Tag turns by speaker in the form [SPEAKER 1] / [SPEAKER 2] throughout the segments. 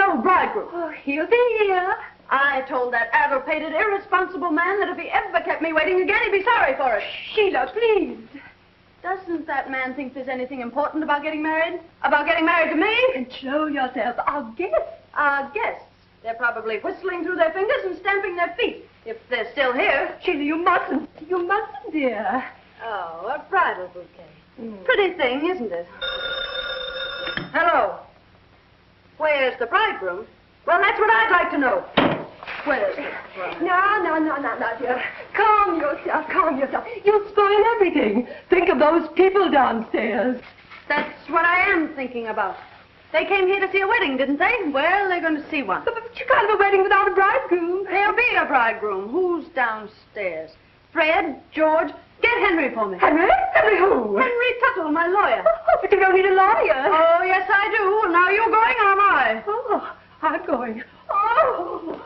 [SPEAKER 1] no bridegroom.
[SPEAKER 2] Oh, he'll be here.
[SPEAKER 1] I told that addle-pated, irresponsible man that if he ever kept me waiting again, he'd be sorry for it.
[SPEAKER 2] Sheila, please.
[SPEAKER 1] Doesn't that man think there's anything important about getting married? About getting married to me?
[SPEAKER 2] Control yourself. Our guests.
[SPEAKER 1] Our guests. They're probably whistling through their fingers and stamping their feet, if they're still here.
[SPEAKER 2] Sheila, you mustn't. You mustn't, dear.
[SPEAKER 1] Oh, a bridal bouquet. Pretty thing, isn't it? Hello. Where's the bridegroom? Well, that's what I'd like to know. Where's the bridegroom?
[SPEAKER 2] No, dear. Calm yourself. You'll spoil everything. Think of those people downstairs.
[SPEAKER 1] That's what I am thinking about. They came here to see a wedding, didn't they? Well, they're going to see one.
[SPEAKER 2] But you can't have a wedding without a bridegroom.
[SPEAKER 1] There'll be a bridegroom. Who's downstairs? Fred? George? Get Henry for me.
[SPEAKER 2] Henry? Henry who?
[SPEAKER 1] Henry Tuttle, my lawyer.
[SPEAKER 2] Oh, but you don't need a lawyer.
[SPEAKER 1] Oh, yes, I do. Now you're going, or am I?
[SPEAKER 2] Oh, I'm going. Oh.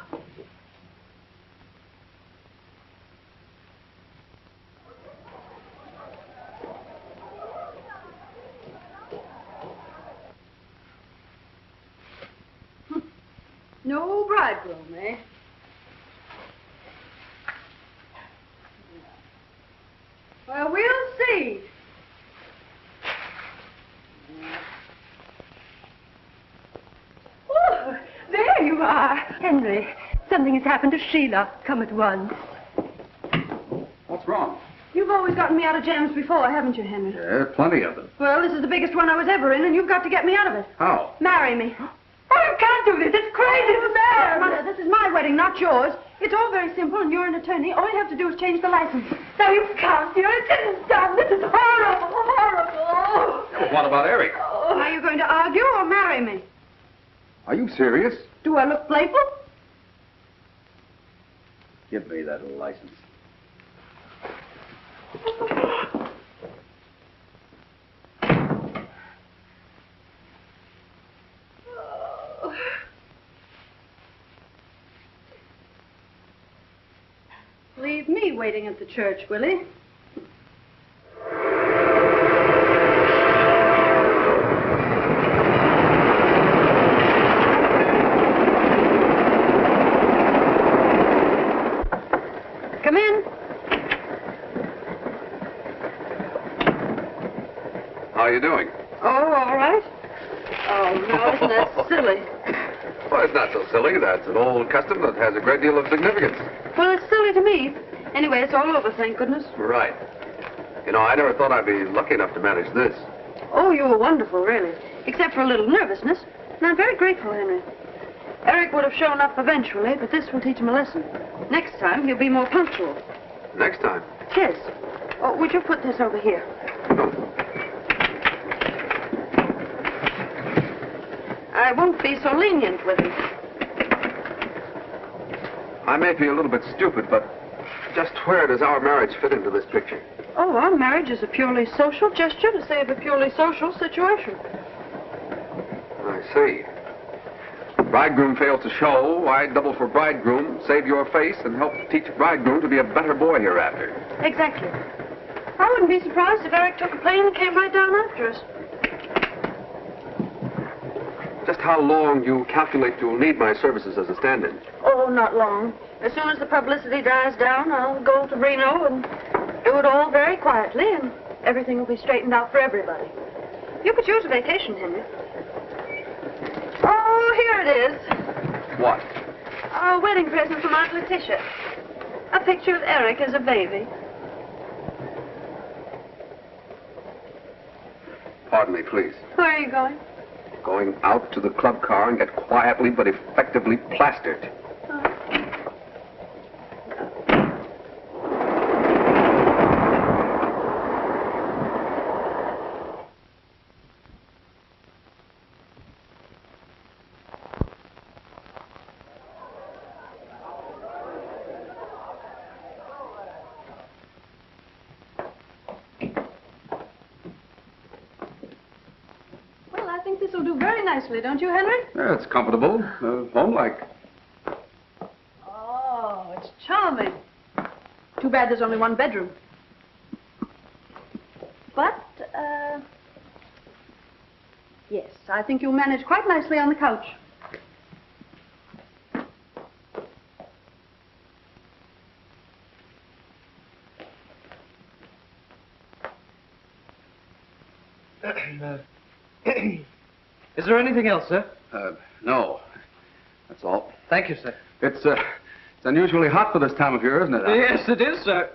[SPEAKER 1] No bridegroom, eh? Well, we'll see.
[SPEAKER 2] Oh, there you are. Henry, something has happened to Sheila. Come at once.
[SPEAKER 3] What's wrong?
[SPEAKER 1] You've always gotten me out of jams before, haven't you, Henry?
[SPEAKER 3] Yeah, plenty of them.
[SPEAKER 1] Well, this is the biggest one I was ever in, and you've got to get me out of it.
[SPEAKER 3] How?
[SPEAKER 1] Marry me.
[SPEAKER 2] Oh, you can't do this. It's crazy. It's mad.
[SPEAKER 1] Mother, this is my wedding, not yours. It's all very simple, and you're an attorney. All you have to do is change the license.
[SPEAKER 2] No, you can't, dear. It isn't done. This is horrible, horrible.
[SPEAKER 3] Well, what about Eric?
[SPEAKER 1] Are you going to argue or marry me?
[SPEAKER 3] Are you serious?
[SPEAKER 1] Do I look playful?
[SPEAKER 3] Give me that license.
[SPEAKER 1] Leave me waiting at the church, Willie. Come in.
[SPEAKER 3] How are you doing?
[SPEAKER 1] Oh, all right. Oh, no, isn't that silly?
[SPEAKER 3] Well, it's not so silly. That's an old custom that has a great deal of significance.
[SPEAKER 1] Well, it's silly to me. Anyway, it's all over, thank goodness.
[SPEAKER 3] Right. You know, I never thought I'd be lucky enough to manage this.
[SPEAKER 1] Oh, you were wonderful, really. Except for a little nervousness. And I'm very grateful, Henry. Eric would have shown up eventually, but this will teach him a lesson. Next time, he'll be more punctual.
[SPEAKER 3] Next time?
[SPEAKER 1] Yes. Oh, would you put this over here?
[SPEAKER 3] No.
[SPEAKER 1] I won't be so lenient with him.
[SPEAKER 3] I may be a little bit stupid, but just where does our marriage fit into this picture?
[SPEAKER 1] Oh, our marriage is a purely social gesture to save a purely social situation.
[SPEAKER 3] I see. Bridegroom fails to show. Why double for bridegroom, save your face, and help teach bridegroom to be a better boy hereafter?
[SPEAKER 1] Exactly. I wouldn't be surprised if Eric took a plane and came right down after us.
[SPEAKER 3] Just how long you calculate you'll need my services as a stand-in?
[SPEAKER 1] Oh, not long. As soon as the publicity dies down, I'll go to Reno and do it all very quietly, and everything will be straightened out for everybody. You could use a vacation, Henry. Oh, here it is.
[SPEAKER 3] What?
[SPEAKER 1] A wedding present from Aunt Letitia. A picture of Eric as a baby.
[SPEAKER 3] Pardon me, please.
[SPEAKER 1] Where are you going?
[SPEAKER 3] Going out to the club car and get quietly but effectively plastered.
[SPEAKER 1] Don't you, Henry?
[SPEAKER 3] Yeah, it's comfortable, home-like.
[SPEAKER 1] Oh, it's charming. Too bad there's only one bedroom. But, yes, I think you'll manage quite nicely on the couch.
[SPEAKER 4] Is there anything else, sir?
[SPEAKER 3] No. That's all.
[SPEAKER 4] Thank you, sir.
[SPEAKER 3] It's unusually hot for this time of year, isn't it?
[SPEAKER 4] Yes, it is, sir.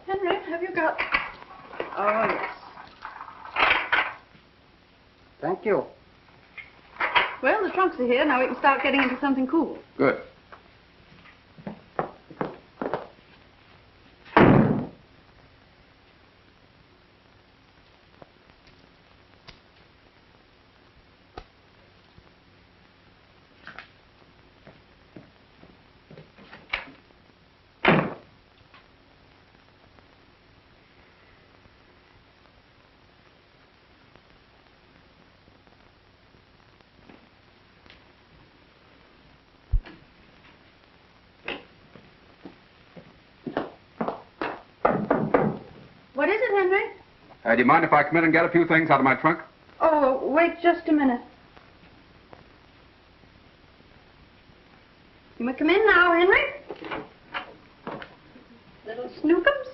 [SPEAKER 1] Henry, have you got... Oh, yes.
[SPEAKER 3] Thank you.
[SPEAKER 1] Well, the trunks are here. Now we can start getting into something cool.
[SPEAKER 3] Good.
[SPEAKER 1] What is it, Henry?
[SPEAKER 3] Do you mind if I come in and get a few things out of my trunk?
[SPEAKER 1] Oh, wait just a minute. You may come in now, Henry. Little snookums.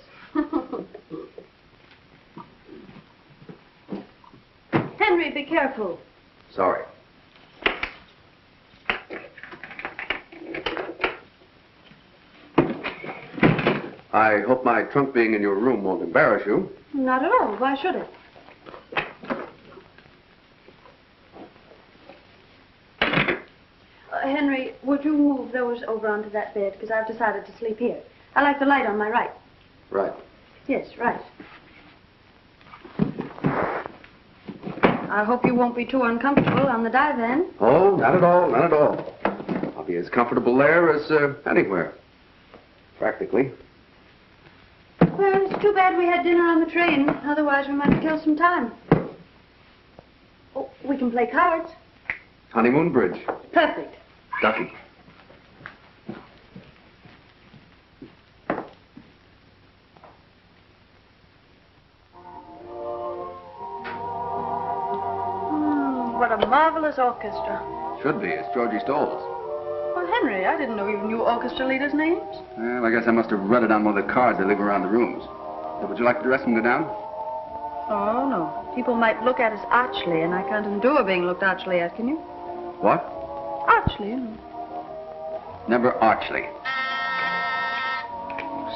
[SPEAKER 1] Henry, be careful.
[SPEAKER 3] Sorry. I hope my trunk being in your room won't embarrass you.
[SPEAKER 1] Not at all. Why should it? Henry, would you move those over onto that bed? Because I've decided to sleep here. I like the light on my right.
[SPEAKER 3] Right.
[SPEAKER 1] Yes, right. I hope you won't be too uncomfortable on the divan.
[SPEAKER 3] Oh, not at all, not at all. I'll be as comfortable there as anywhere. Practically.
[SPEAKER 1] Well, it's too bad we had dinner on the train. Otherwise, we might kill some time. Oh, we can play cards.
[SPEAKER 3] Honeymoon bridge.
[SPEAKER 1] Perfect.
[SPEAKER 3] Ducky.
[SPEAKER 1] What a marvelous orchestra.
[SPEAKER 3] Should be. It's Georgie Stoll's.
[SPEAKER 1] Well, Henry, I didn't know you knew orchestra leaders' names.
[SPEAKER 3] Well, I guess I must have read it on one of the cards they leave around the rooms. Would you like to dress and go down?
[SPEAKER 1] Oh, no. People might look at us archly, and I can't endure being looked archly at, can you?
[SPEAKER 3] What?
[SPEAKER 1] Archly, you know.
[SPEAKER 3] Never archly.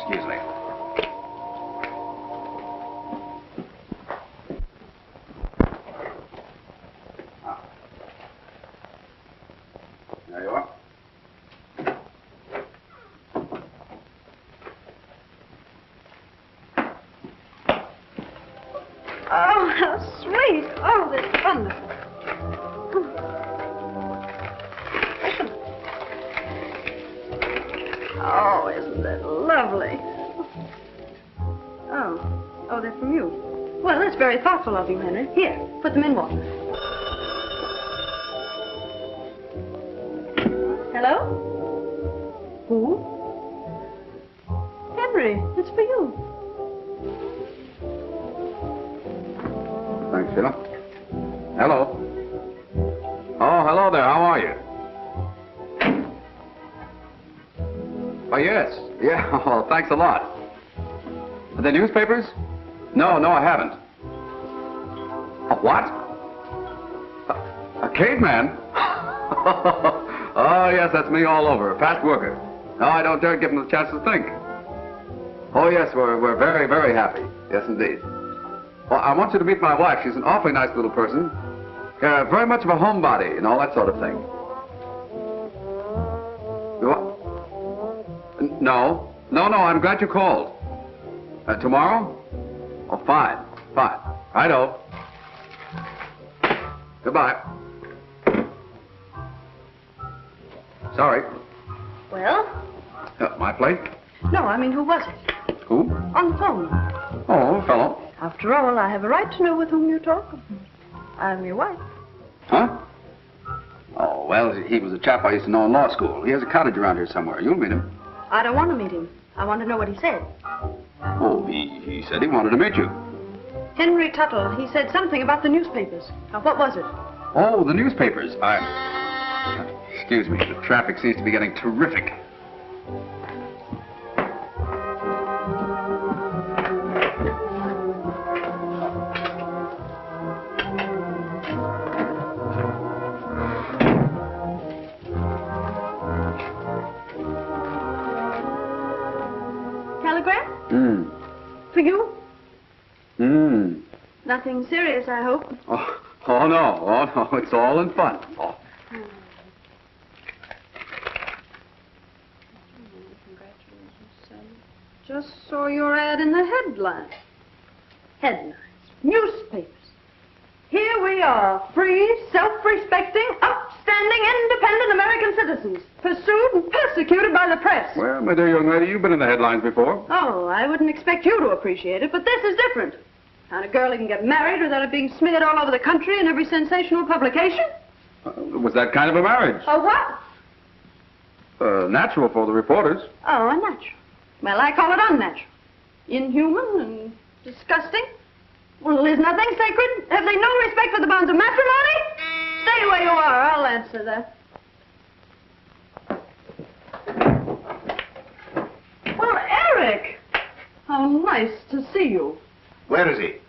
[SPEAKER 3] Excuse me. There you are.
[SPEAKER 1] Oh, how sweet. Oh, that's wonderful. Oh, isn't that lovely? Oh, they're from you. Well, that's very thoughtful of you, Henry. Here, put them in water. Hello? Who? Henry, it's for you.
[SPEAKER 3] Thanks, Sheila. Hello. Oh, hello there. How are you? Oh, yes. Yeah, well, thanks a lot. Are there newspapers? No, I haven't. A what? A caveman? Oh, yes, that's me all over. A fast worker. No, I don't dare give him the chance to think. Oh, yes, we're very, very happy. Yes, indeed. Well, I want you to meet my wife. She's an awfully nice little person. Very much of a homebody and all that sort of thing. What? No, I'm glad you called. Tomorrow? Oh, fine. Righto. Goodbye. Sorry.
[SPEAKER 1] Well?
[SPEAKER 3] My plate?
[SPEAKER 1] No, I mean, who was it?
[SPEAKER 3] Who?
[SPEAKER 1] On the phone.
[SPEAKER 3] Oh, a fellow.
[SPEAKER 1] After all, I have a right to know with whom you talk. I'm your wife.
[SPEAKER 3] Huh? Oh, well, he was a chap I used to know in law school. He has a cottage around here somewhere. You'll meet him.
[SPEAKER 1] I don't want to meet him. I want to know what he said.
[SPEAKER 3] Oh, he said he wanted to meet you.
[SPEAKER 1] Henry Tuttle, he said something about the newspapers. Now, what was it?
[SPEAKER 3] Oh, the newspapers. Excuse me, the traffic seems to be getting terrific.
[SPEAKER 1] Telegram? For you? Nothing serious, I hope.
[SPEAKER 3] Oh, no. It's all in fun. Oh.
[SPEAKER 1] Just saw your ad in the headlines. Headlines. Newspapers. Here we are, free, self-respecting, upstanding, independent American citizens, pursued and persecuted by the press.
[SPEAKER 3] Well, my dear young lady, you've been in the headlines before.
[SPEAKER 1] Oh, I wouldn't expect you to appreciate it, but this is different. Kind of girl who can get married without it being smeared all over the country in every sensational publication.
[SPEAKER 3] Was that kind of a marriage?
[SPEAKER 1] A what?
[SPEAKER 3] Natural for the reporters.
[SPEAKER 1] Oh, unnatural. Well, I call it unnatural. Inhuman and disgusting. Well, is nothing sacred? Have they no respect for the bonds of matrimony? Stay where you are. I'll answer that. Well, Eric! How nice to see you.
[SPEAKER 5] Where is he?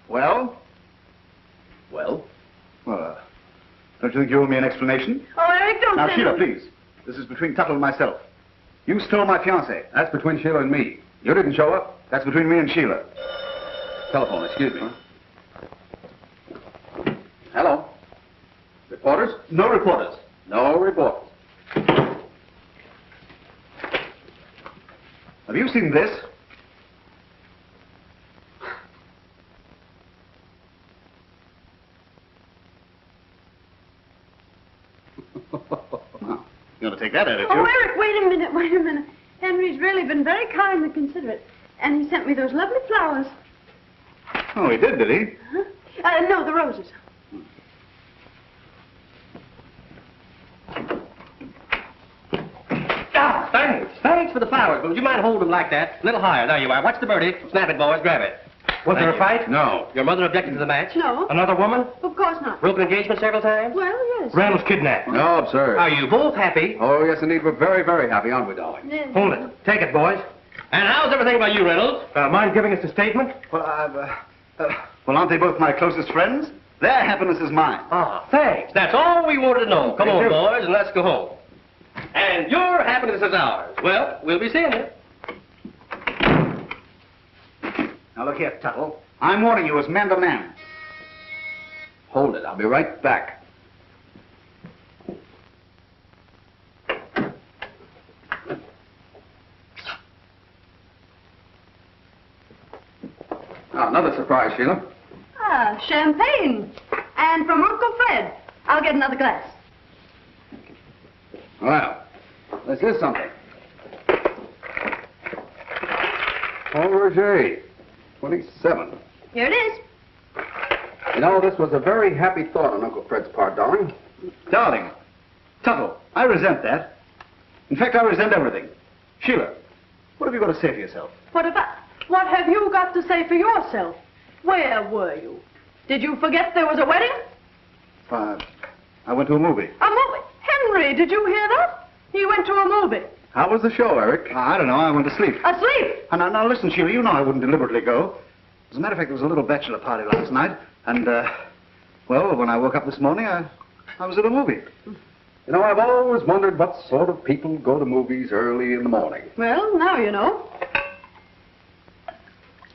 [SPEAKER 5] Well? Well, don't you think you owe me an explanation?
[SPEAKER 1] Oh, Eric, don't
[SPEAKER 5] Now,
[SPEAKER 1] say
[SPEAKER 5] Sheila,
[SPEAKER 1] no.
[SPEAKER 5] please. This is between Tuttle and myself. You stole my fiancée.
[SPEAKER 3] That's between Sheila and me. You didn't show up.
[SPEAKER 5] That's between me and Sheila.
[SPEAKER 3] Telephone, excuse me. Hello? Reporters?
[SPEAKER 5] No reporters.
[SPEAKER 3] No reporters.
[SPEAKER 5] Have you seen this? Well, you're going to take that attitude.
[SPEAKER 1] Oh, Eric, wait a minute. Henry's really been very kind and considerate. And he sent me those lovely flowers.
[SPEAKER 5] Oh, he did he?
[SPEAKER 1] Huh? No, the roses.
[SPEAKER 6] Ah, thanks. Thanks for the flowers, but would you mind holding them like that? A little higher. There you are. Watch the birdie. Snap it, boys. Grab it.
[SPEAKER 4] Was there a
[SPEAKER 6] Thank you.
[SPEAKER 4] fight?
[SPEAKER 3] No.
[SPEAKER 6] Your mother objected to the match?
[SPEAKER 1] No.
[SPEAKER 4] Another woman?
[SPEAKER 1] Of course not.
[SPEAKER 6] Broken engagement several times?
[SPEAKER 1] Well, yes.
[SPEAKER 4] Reynolds kidnapped.
[SPEAKER 3] No, absurd.
[SPEAKER 6] Are you both happy?
[SPEAKER 3] Oh, yes, indeed. We're very, very happy, aren't we, darling?
[SPEAKER 1] Yes.
[SPEAKER 4] Hold it. Take it, boys.
[SPEAKER 6] And how's everything about you, Reynolds?
[SPEAKER 4] Mind giving us a statement?
[SPEAKER 5] Well, well, aren't they both my closest friends? Their happiness is mine.
[SPEAKER 6] Ah, thanks. That's all we wanted to know. Come
[SPEAKER 4] Thank
[SPEAKER 6] on,
[SPEAKER 4] you.
[SPEAKER 6] boys, and let's go home. And your happiness is ours. Well, we'll be seeing you.
[SPEAKER 5] Now, look here, Tuttle. I'm warning you as man to man.
[SPEAKER 3] Hold it. I'll be right back. Now, another surprise, Sheila.
[SPEAKER 1] Ah, champagne. And from Uncle Fred. I'll get another glass.
[SPEAKER 3] Well, this is something. Paul Roger, 27.
[SPEAKER 1] Here it is.
[SPEAKER 3] You know, this was a very happy thought on Uncle Fred's part, darling.
[SPEAKER 5] Darling, Tuttle, I resent that. In fact, I resent everything. Sheila, what have you got to say for yourself?
[SPEAKER 1] What have you got to say for yourself? Where were you? Did you forget there was a wedding?
[SPEAKER 5] I went to a movie.
[SPEAKER 1] A movie? Henry, did you hear that? He went to a movie.
[SPEAKER 3] How was the show, Eric?
[SPEAKER 5] I don't know, I went to sleep.
[SPEAKER 1] Asleep?
[SPEAKER 5] Now, listen, Sheila, you know I wouldn't deliberately go. As a matter of fact, there was a little bachelor party last night, and, well, when I woke up this morning, I was at a movie.
[SPEAKER 3] You know, I've always wondered what sort of people go to movies early in the morning.
[SPEAKER 1] Well, now you know.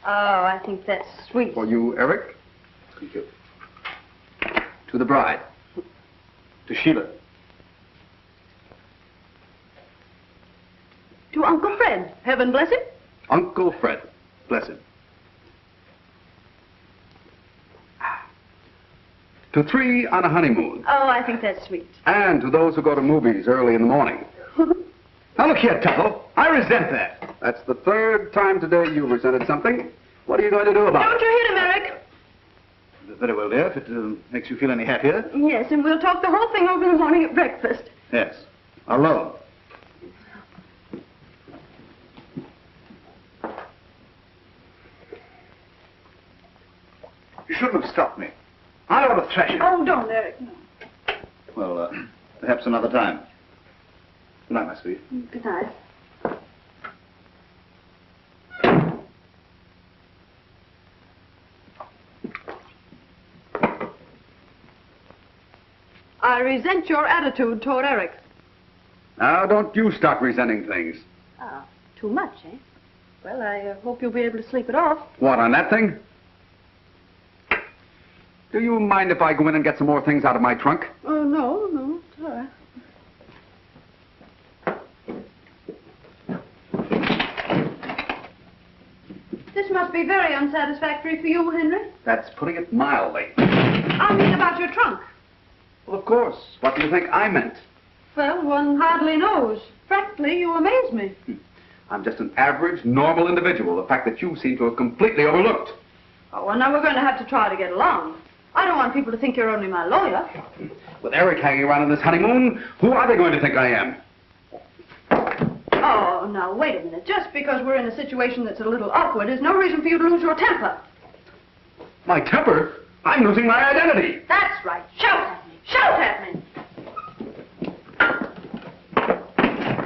[SPEAKER 1] Oh, I think that's sweet.
[SPEAKER 3] For you, Eric? Thank you. To the bride.
[SPEAKER 5] To Sheila.
[SPEAKER 1] To Uncle Fred. Heaven bless him.
[SPEAKER 3] Uncle Fred. Bless him. To 3 on a honeymoon.
[SPEAKER 1] Oh, I think that's sweet.
[SPEAKER 3] And to those who go to movies early in the morning.
[SPEAKER 5] Now, look here, Tuttle. I resent that.
[SPEAKER 3] That's the 3rd time today you've resented something. What are you going to do about
[SPEAKER 1] Don't
[SPEAKER 3] it?
[SPEAKER 1] you hit him, Eric?
[SPEAKER 5] very well, dear, if it makes you feel any happier.
[SPEAKER 1] Yes, and we'll talk the whole thing over in the morning at breakfast.
[SPEAKER 5] Yes. Alone. You shouldn't have stopped me. I ought to thrash you.
[SPEAKER 1] Oh, don't, Eric. No.
[SPEAKER 5] Well, perhaps another time. Good night, my sweet.
[SPEAKER 1] Good night. I resent your attitude toward Eric.
[SPEAKER 3] Now, don't you start resenting things.
[SPEAKER 1] Ah, too much, eh? Well, I hope you'll be able to sleep it off.
[SPEAKER 3] What, on that thing? Do you mind if I go in and get some more things out of my trunk?
[SPEAKER 1] Oh, no, it's all right. This must be very unsatisfactory for you, Henry.
[SPEAKER 3] That's putting it mildly.
[SPEAKER 1] I mean about your trunk.
[SPEAKER 3] Well, of course. What do you think I meant?
[SPEAKER 1] Well, one hardly knows. Frankly, you amaze me.
[SPEAKER 3] I'm just an average, normal individual. The fact that you seem to have completely overlooked.
[SPEAKER 1] Oh, well, now we're going to have to try to get along. I don't want people to think you're only my lawyer.
[SPEAKER 3] With Eric hanging around on this honeymoon, who are they going to think I am?
[SPEAKER 1] Oh, now, wait a minute. Just because we're in a situation that's a little awkward is no reason for you to lose your temper.
[SPEAKER 3] My temper? I'm losing my identity.
[SPEAKER 1] That's right. Shout at me. Shout at me.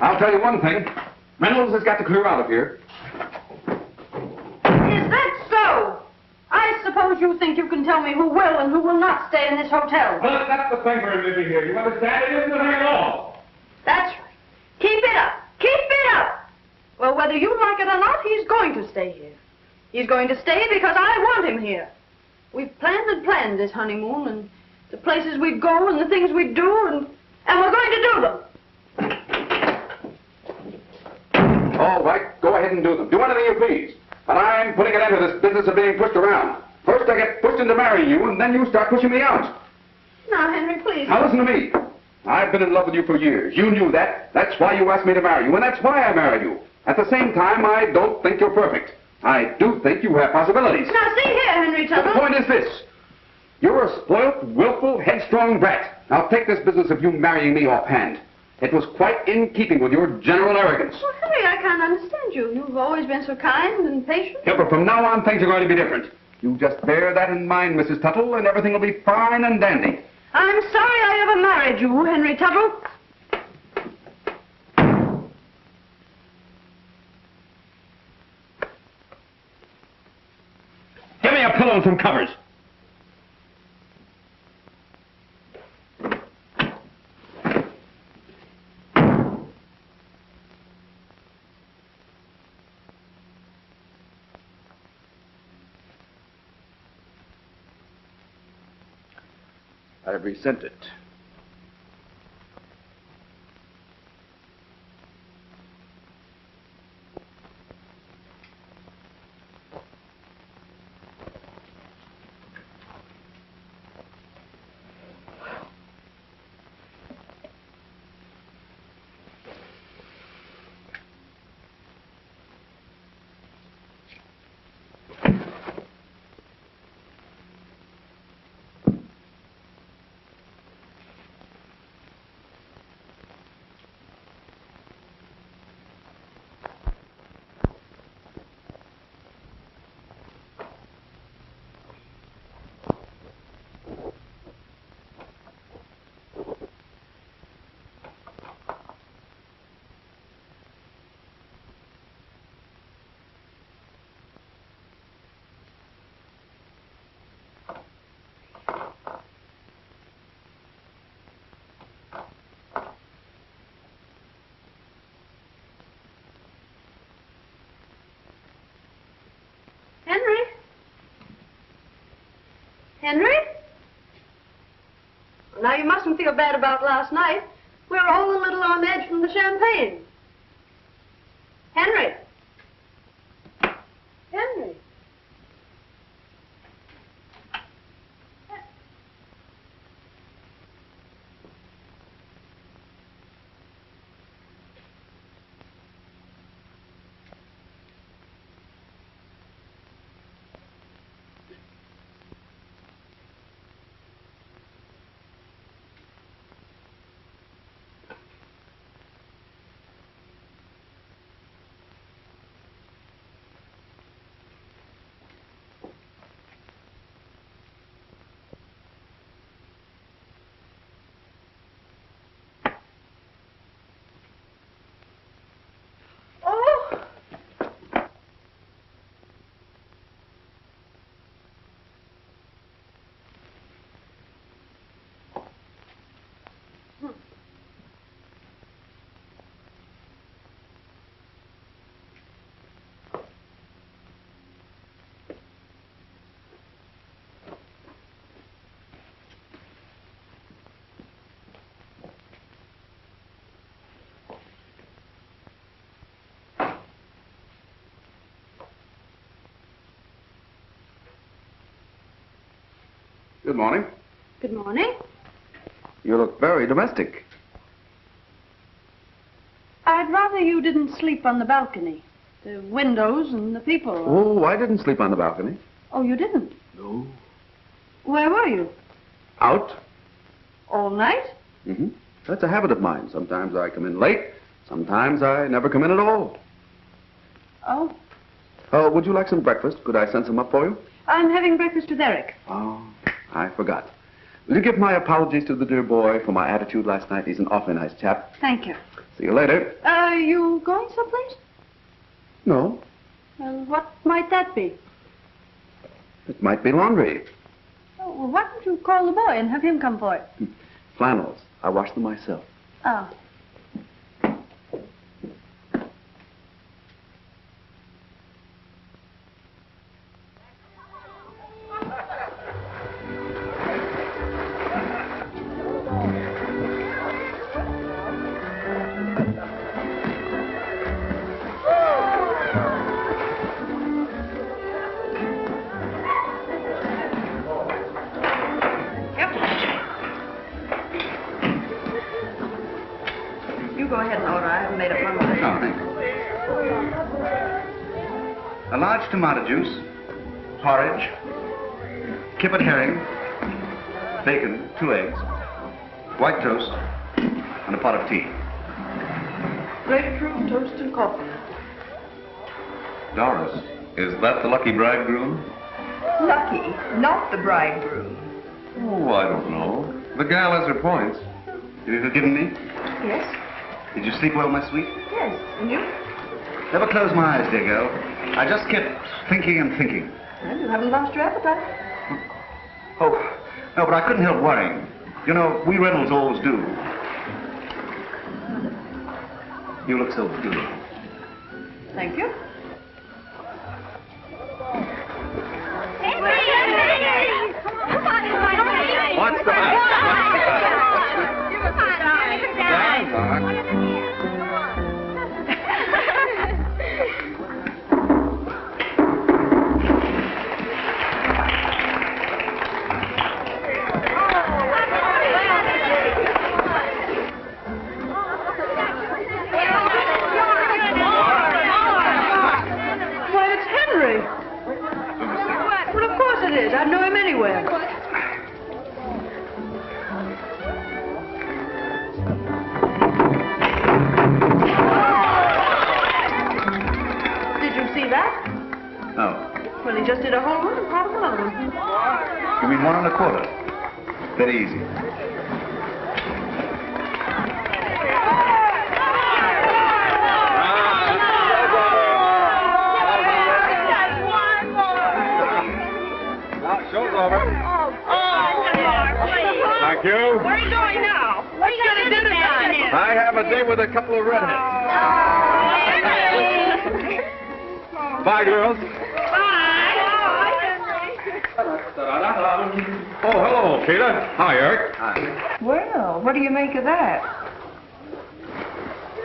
[SPEAKER 3] I'll tell you one thing. Reynolds has got to clear out of here.
[SPEAKER 1] Is that so? I suppose you think you can tell me who will and who will not stay in this hotel.
[SPEAKER 3] Well, that's the thing for living here. You understand? It isn't a thing at all.
[SPEAKER 1] That's right. Keep it up. Keep it up. Well, whether you like it or not, he's going to stay here. He's going to stay because I want him here. We've planned and planned this honeymoon and the places we'd go and the things we'd do, and we're going to do them.
[SPEAKER 3] All right, go ahead and do them. Do anything you please. But I'm putting an end to this business of being pushed around. First I get pushed into marrying you, and then you start pushing me out.
[SPEAKER 1] Now, Henry, please.
[SPEAKER 3] Now listen to me. I've been in love with you for years. You knew that. That's why you asked me to marry you, and that's why I married you. At the same time, I don't think you're perfect. I do think you have possibilities.
[SPEAKER 1] Now, see here, Henry Tuttle.
[SPEAKER 3] The point is this. You're a spoilt, willful, headstrong brat. Now take this business of you marrying me offhand. It was quite in keeping with your general arrogance.
[SPEAKER 1] Well, Henry, I can't understand you. You've always been so kind and patient.
[SPEAKER 3] Yeah, but from now on, things are going to be different. You just bear that in mind, Mrs. Tuttle, and everything will be fine and dandy.
[SPEAKER 1] I'm sorry I ever married you, Henry Tuttle.
[SPEAKER 6] Give me a pillow and some covers.
[SPEAKER 3] I resent it.
[SPEAKER 1] Henry? Henry? Now, you mustn't feel bad about last night. We're all a little on edge from the champagne. Henry? Henry?
[SPEAKER 3] Good morning.
[SPEAKER 1] Good morning.
[SPEAKER 3] You look very domestic.
[SPEAKER 1] I'd rather you didn't sleep on the balcony. The windows and the people.
[SPEAKER 3] Oh, I didn't sleep on the balcony.
[SPEAKER 1] Oh, you didn't?
[SPEAKER 3] No.
[SPEAKER 1] Where were you?
[SPEAKER 3] Out?
[SPEAKER 1] All night?
[SPEAKER 3] Mm-hmm. That's a habit of mine. Sometimes I come in late. Sometimes I never come in at all.
[SPEAKER 1] Oh.
[SPEAKER 3] Would you like some breakfast? Could I send some up for you?
[SPEAKER 1] I'm having breakfast with Eric.
[SPEAKER 3] Oh, I forgot. Will you give my apologies to the dear boy for my attitude last night? He's an awfully nice chap.
[SPEAKER 1] Thank you.
[SPEAKER 3] See you later.
[SPEAKER 1] Are you going someplace?
[SPEAKER 3] No,
[SPEAKER 1] Well, what might that be?
[SPEAKER 3] it might be laundry.
[SPEAKER 1] Oh, well, why don't you call the boy and have him come for it?
[SPEAKER 3] Flannels. I wash them myself.
[SPEAKER 1] Oh. You go ahead and order. I haven't made up my mind.
[SPEAKER 5] Oh, thank you. A large tomato juice, porridge, kippered herring, bacon, 2 eggs, white toast, and a pot of tea.
[SPEAKER 1] Grapefruit, toast, and coffee.
[SPEAKER 3] Doris, is that the lucky bridegroom?
[SPEAKER 2] Lucky, not the bridegroom.
[SPEAKER 3] Oh, I don't know. The gal has her points.
[SPEAKER 5] Have you forgiven me?
[SPEAKER 2] Yes?
[SPEAKER 5] Did you sleep well, my sweet?
[SPEAKER 2] Yes. And you?
[SPEAKER 5] Never close my eyes, dear girl. I just kept thinking and thinking.
[SPEAKER 1] Well, you haven't lost your appetite.
[SPEAKER 5] Oh, no, but I couldn't help worrying. You know, we Reynolds always do. You look so beautiful.
[SPEAKER 1] Thank you.
[SPEAKER 3] What's the matter?
[SPEAKER 1] Why, it's Henry. Well, of course it is. I'd know him anywhere. Did you see that?
[SPEAKER 5] No.
[SPEAKER 1] Well, he just did a whole one and part of another one.
[SPEAKER 5] You mean 1 1/4? Very easy.
[SPEAKER 3] Show's over. Thank you.
[SPEAKER 2] Where are you going now? What are you going to do tonight?
[SPEAKER 3] I have a date with a couple of redheads. Bye, girls. Oh, hello, Peter. Hi, Eric.
[SPEAKER 5] Hi.
[SPEAKER 2] Well, what do you make of that?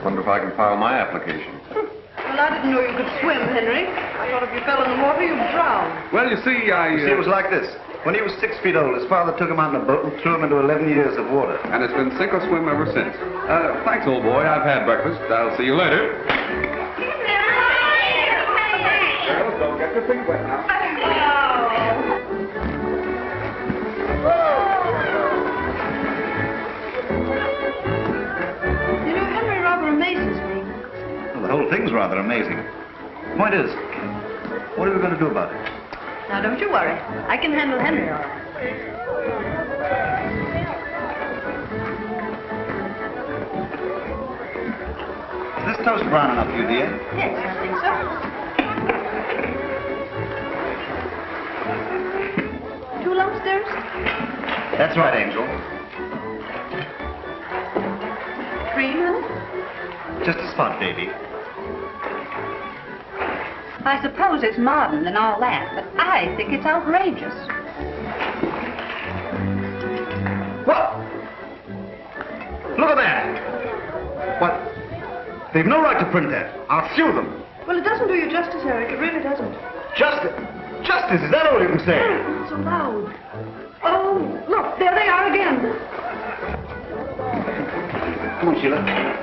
[SPEAKER 3] Wonder if I can file my application.
[SPEAKER 1] Well, I didn't know you could swim, Henry. I thought if you fell in the water, you'd drown.
[SPEAKER 3] Well, you see,
[SPEAKER 5] You see, it was like this. When he was 6 feet old, his father took him out in a boat and threw him into 11 years of water.
[SPEAKER 3] And it's been sink or swim ever since. Thanks, old boy. I've had breakfast. I'll see you later. Girls, don't get your feet wet now.
[SPEAKER 1] You know, Henry rather amazes me.
[SPEAKER 5] Well, the whole thing's rather amazing. Point is, what are we going to do about it?
[SPEAKER 1] Now, don't you worry. I can handle Henry all right.
[SPEAKER 5] Is this toast brown enough for you, dear?
[SPEAKER 1] Yes, I think so. Two lumps, dearest?
[SPEAKER 5] That's right, Angel.
[SPEAKER 1] Cream, honey?
[SPEAKER 5] Just a spot, baby.
[SPEAKER 1] I suppose it's modern and all that, but I think it's outrageous.
[SPEAKER 5] What? Look at that! What? They've no right to print that. I'll sue them.
[SPEAKER 1] Well, it doesn't do you justice, Eric. It really doesn't.
[SPEAKER 5] Justice? Justice, is that all you can say?
[SPEAKER 1] Not so loud. Oh, look, there they are again.
[SPEAKER 5] Come on, Sheila.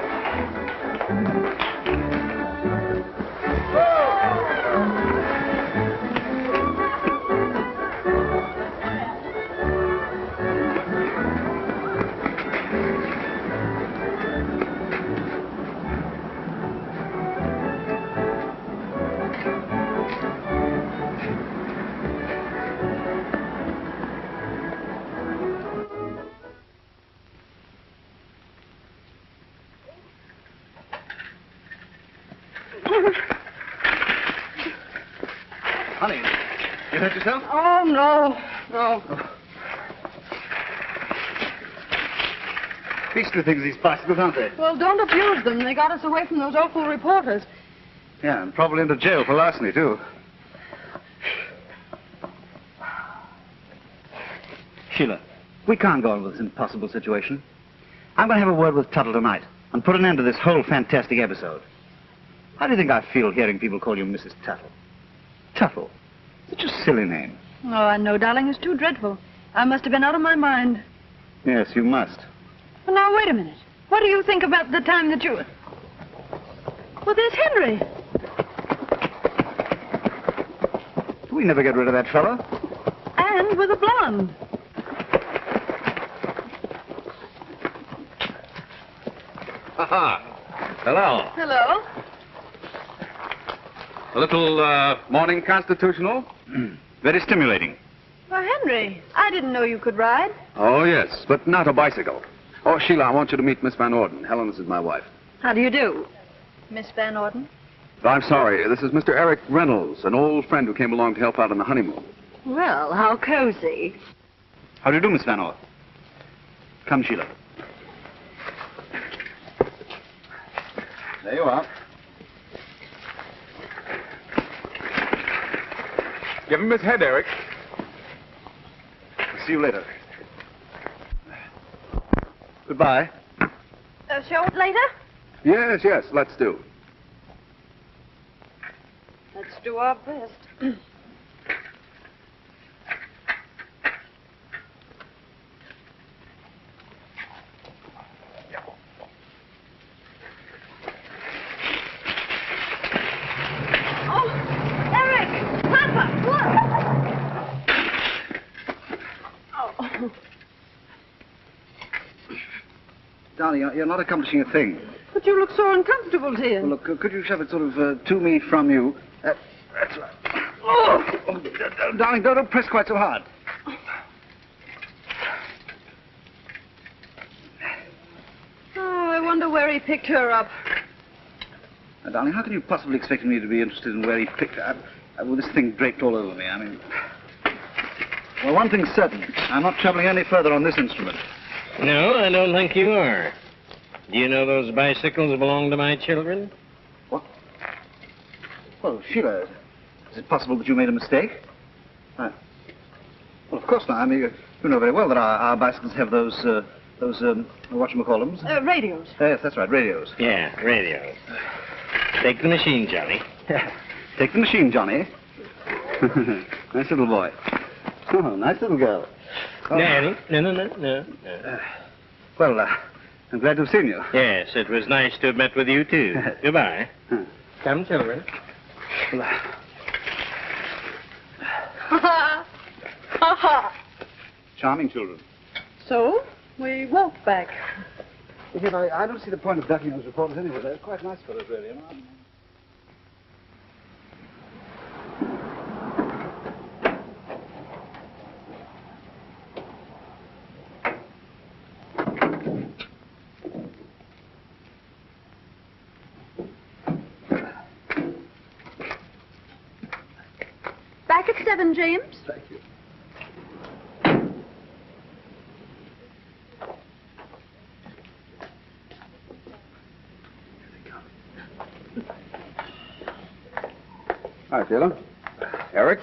[SPEAKER 5] Honey, you hurt yourself?
[SPEAKER 1] Oh, no.
[SPEAKER 5] Beastly things, these bicycles, aren't they?
[SPEAKER 1] Well, don't abuse them. They got us away from those awful reporters.
[SPEAKER 5] Yeah, and probably into jail for larceny, too. Sheila, we can't go on with this impossible situation. I'm going to have a word with Tuttle tonight and put an end to this whole fantastic episode. How do you think I feel hearing people call you Mrs. Tuttle? Tuttle? Such a silly name.
[SPEAKER 1] Oh, I know, darling. It's too dreadful. I must have been out of my mind.
[SPEAKER 5] Yes, you must.
[SPEAKER 1] Well, now, wait a minute. What do you think about the time that you... Well, there's Henry.
[SPEAKER 5] We never get rid of that fellow.
[SPEAKER 1] And with a blonde.
[SPEAKER 3] Ha-ha. Hello.
[SPEAKER 1] Hello.
[SPEAKER 3] A little, morning constitutional?
[SPEAKER 5] Very stimulating.
[SPEAKER 1] Well, Henry, I didn't know you could ride.
[SPEAKER 3] Oh, yes, but not a bicycle. Oh, Sheila, I want you to meet Miss Van Orden. Helen, this is my wife.
[SPEAKER 1] How do you do? Miss Van Orden?
[SPEAKER 3] I'm sorry. This is Mr. Eric Reynolds, an old friend who came along to help out on the honeymoon.
[SPEAKER 1] Well, how cozy.
[SPEAKER 5] How do you do, Miss Van Orden? Come, Sheila. There you are.
[SPEAKER 3] Give him his head, Eric.
[SPEAKER 5] See you later. Goodbye.
[SPEAKER 1] Show it later?
[SPEAKER 3] Yes, let's do.
[SPEAKER 1] Let's do our best.
[SPEAKER 5] Darling, you're not accomplishing a thing.
[SPEAKER 1] But you look so uncomfortable, dear.
[SPEAKER 5] Well, look, could you shove it sort of to me, from you? That's right. Oh, darling, don't press quite so hard.
[SPEAKER 1] Oh, I wonder where he picked her up.
[SPEAKER 5] Now, darling, how can you possibly expect me to be interested in where he picked her up? With this thing draped all over me, I mean... Well, one thing's certain. I'm not traveling any further on this instrument.
[SPEAKER 6] No, I don't think you are. Do you know those bicycles belong to my children?
[SPEAKER 5] What? Well, Sheila, is it possible that you made a mistake? Well, of course not. I mean, you know very well that our bicycles have those whatchamacallums?
[SPEAKER 1] Radios.
[SPEAKER 5] Yes, that's right, radios.
[SPEAKER 6] Yeah, radios. Take the machine, Johnny.
[SPEAKER 5] Take the machine, Johnny. Nice little boy. Oh, nice little girl. Oh.
[SPEAKER 6] Daddy. No.
[SPEAKER 5] Well, I'm glad to have seen you.
[SPEAKER 6] Yes, it was nice to have met with you, too. Goodbye. Come, children.
[SPEAKER 5] Charming children.
[SPEAKER 1] So, we walk back.
[SPEAKER 5] Yet I don't see the point of ducking those reporters anyway. They're quite nice fellows, really, you know.
[SPEAKER 1] Back at 7, James.
[SPEAKER 5] Thank you.
[SPEAKER 3] Hi, Sheila. Eric?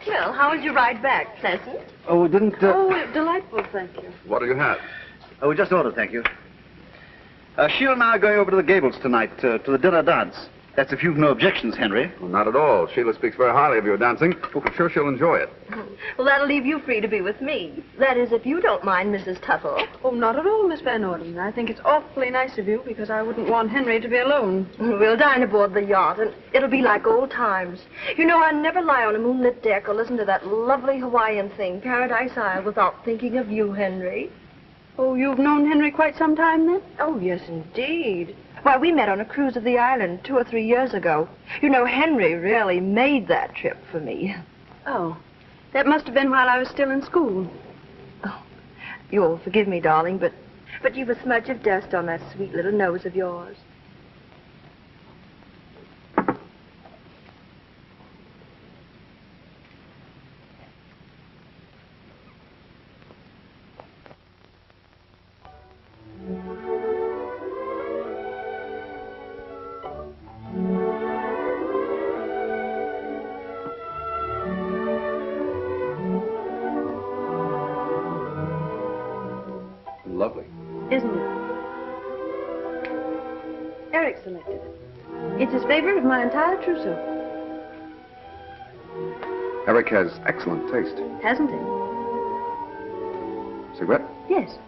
[SPEAKER 2] Well, how was your ride back? Pleasant?
[SPEAKER 5] Oh, we didn't...
[SPEAKER 1] Oh, delightful, thank you.
[SPEAKER 3] What do you have?
[SPEAKER 5] Oh, we just ordered, thank you. Sheila and I are going over to the Gables tonight, to the dinner dance. That's if you've no objections, Henry.
[SPEAKER 3] Well, not at all. Sheila speaks very highly of your dancing. Oh, I'm sure she'll enjoy it.
[SPEAKER 2] Well, that'll leave you free to be with me. That is, if you don't mind, Mrs. Tuttle.
[SPEAKER 1] Oh, not at all, Miss Van Orden. I think it's awfully nice of you because I wouldn't want Henry to be alone.
[SPEAKER 2] We'll dine aboard the yacht, and it'll be like old times. You know, I never lie on a moonlit deck or listen to that lovely Hawaiian thing, Paradise Isle, without thinking of you, Henry.
[SPEAKER 1] Oh, you've known Henry quite some time then?
[SPEAKER 2] Oh, yes, indeed. Why, we met on a cruise of the island 2 or 3 years ago. You know, Henry really made that trip for me.
[SPEAKER 1] Oh, that must have been while I was still in school.
[SPEAKER 2] Oh, you'll forgive me, darling, but you've a smudge of dust on that sweet little nose of yours.
[SPEAKER 3] Lovely.
[SPEAKER 1] Isn't it? Eric selected it. It's his favorite of my entire trousseau.
[SPEAKER 3] Eric has excellent taste.
[SPEAKER 1] Hasn't he?
[SPEAKER 3] Cigarette?
[SPEAKER 1] Yes.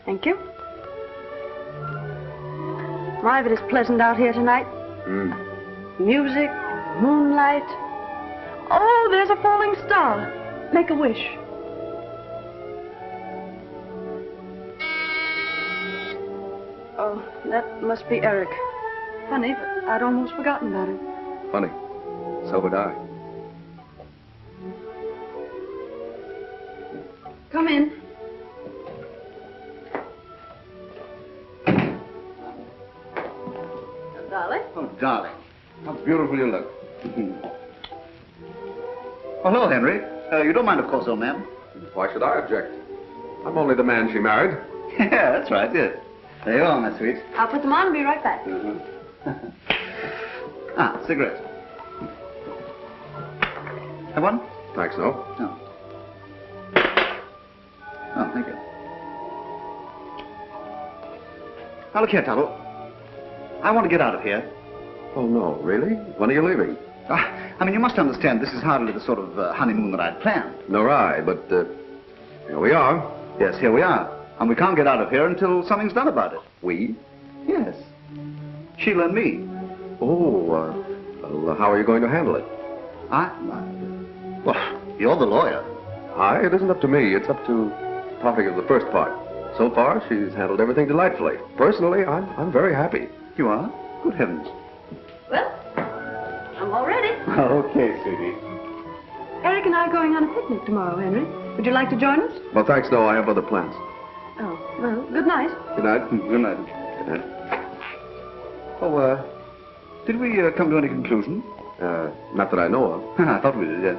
[SPEAKER 1] Thank you. My, but it's pleasant out here tonight. Music, moonlight. Oh, there's a falling star. Make a wish. Oh, that must be Eric. Funny, but I'd almost forgotten about it.
[SPEAKER 3] Funny. So would I.
[SPEAKER 1] Come in. Darling?
[SPEAKER 5] Oh, darling. How beautiful you look. Oh, hello, Henry. You don't mind, of course, old man.
[SPEAKER 3] Why should I object? I'm only the man she married.
[SPEAKER 5] Yeah, that's right, yes. There you are, my sweet.
[SPEAKER 1] I'll put them on and be right back.
[SPEAKER 5] Ah, cigarette. Have one?
[SPEAKER 3] Thanks, no.
[SPEAKER 5] No. Oh, thank you. Now, look here, Tuttle. I want to get out of here.
[SPEAKER 3] Oh, no, really? When are you leaving?
[SPEAKER 5] I mean, you must understand, this is hardly the sort of honeymoon that I'd planned.
[SPEAKER 3] Nor I, but here we are.
[SPEAKER 5] Yes, here we are. And we can't get out of here until something's done about it.
[SPEAKER 3] We?
[SPEAKER 5] Yes. Sheila and me.
[SPEAKER 3] Oh, well, how are you going to handle it?
[SPEAKER 5] Well, you're the lawyer.
[SPEAKER 3] It isn't up to me. It's up to talking of the first part. So far, she's handled everything delightfully. Personally, I'm very happy.
[SPEAKER 5] You are? Good heavens.
[SPEAKER 1] Well, I'm all ready.
[SPEAKER 5] Okay, sweetie.
[SPEAKER 1] Eric and I are going on a picnic tomorrow, Henry. Would you like to join us?
[SPEAKER 3] Well, thanks, no. I have other plans.
[SPEAKER 1] Oh, well, good night.
[SPEAKER 3] Good night.
[SPEAKER 5] Good night.
[SPEAKER 3] Good night.
[SPEAKER 5] Oh, did we come to any conclusion?
[SPEAKER 3] Not that I know of.
[SPEAKER 5] I thought we did, yes.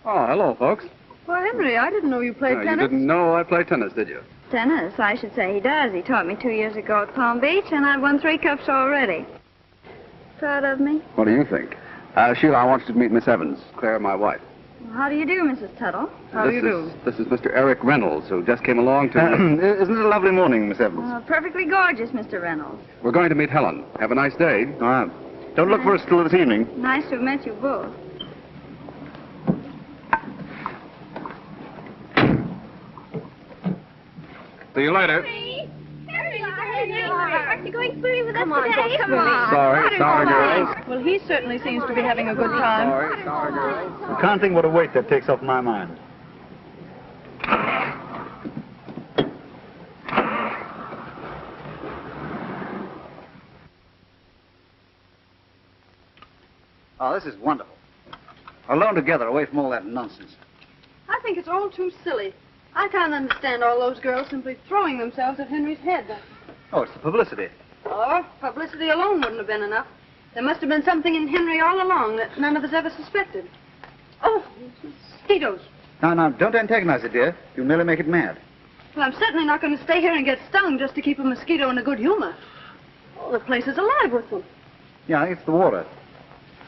[SPEAKER 3] Oh, hello, folks.
[SPEAKER 1] Well, Henry, I didn't know you played
[SPEAKER 3] You
[SPEAKER 1] tennis.
[SPEAKER 3] didn't know I play tennis, did you?
[SPEAKER 7] Tennis, I should say he does. He taught me 2 years ago at Palm Beach, and I've won 3 cups already. Proud of me?
[SPEAKER 3] What do you think? Sheila, I want you to meet Miss Evans, Claire, my wife.
[SPEAKER 7] Well, how do you do, Mrs. Tuttle?
[SPEAKER 1] How do you do?
[SPEAKER 3] This is Mr. Eric Reynolds, who just came along to...
[SPEAKER 5] Isn't it a lovely morning, Miss Evans?
[SPEAKER 7] Perfectly gorgeous, Mr. Reynolds.
[SPEAKER 3] We're going to meet Helen. Have a nice day.
[SPEAKER 5] Don't look for us till this evening.
[SPEAKER 7] Nice to have met you both.
[SPEAKER 3] See you later.
[SPEAKER 7] Aren't you going swimming with us today?
[SPEAKER 2] Come on.
[SPEAKER 3] Sorry, girls.
[SPEAKER 1] Well, he certainly seems to be having a good time.
[SPEAKER 3] Sorry, girls.
[SPEAKER 5] You can't think what a weight that takes off my mind. Oh, this is wonderful. Alone together, away from all that nonsense.
[SPEAKER 1] I think it's all too silly. I can't understand all those girls simply throwing themselves at Henry's head.
[SPEAKER 5] Oh, it's the publicity.
[SPEAKER 1] Or publicity alone wouldn't have been enough. There must have been something in Henry all along that none of us ever suspected. Oh, mosquitoes.
[SPEAKER 5] Now, don't antagonize it, dear. You'll merely make it mad.
[SPEAKER 1] Well, I'm certainly not going to stay here and get stung just to keep a mosquito in a good humor. Oh, the place is alive with them.
[SPEAKER 5] Yeah, it's the water.